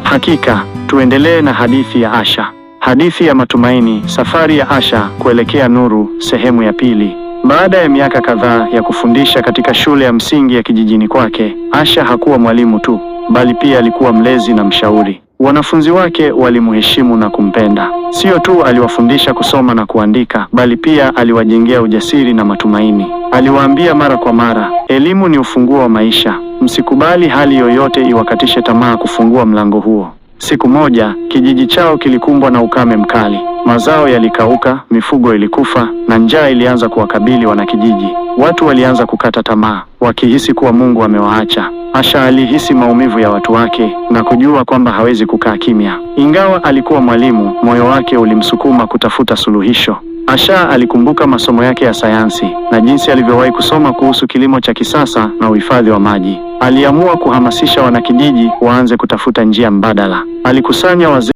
Hakika, tuendelee na hadithi ya Asha. Hadithi ya matumaini, safari ya Asha kuelekea nuru, sehemu ya pili. Baada ya miaka kadhaa ya kufundisha katika shule ya msingi ya kijijini kwake, Asha hakuwa mwalimu tu, bali pia alikuwa mlezi na mshauri. Wanafunzi wake walimheshimu na kumpenda. Sio tu aliwafundisha kusoma na kuandika, bali pia aliwajengea ujasiri na matumaini. Aliwaambia mara kwa mara, elimu ni ufunguo wa maisha. Msikubali hali yoyote iwakatishe tamaa kufungua mlango huo. Siku moja, kijiji chao kilikumbwa na ukame mkali. Mazao yalikauka, mifugo ilikufa, na njaa ilianza kuwakabili wanakijiji. Watu walianza kukata tamaa, wakihisi kuwa Mungu amewaacha. Asha alihisi maumivu ya watu wake na kujua kwamba hawezi kukaa kimya. Ingawa alikuwa mwalimu, moyo wake ulimsukuma kutafuta suluhisho. Asha alikumbuka masomo yake ya sayansi na jinsi alivyowahi kusoma kuhusu kilimo cha kisasa na uhifadhi wa maji. Aliamua kuhamasisha wanakijiji waanze kutafuta njia mbadala. Alikusanya wazee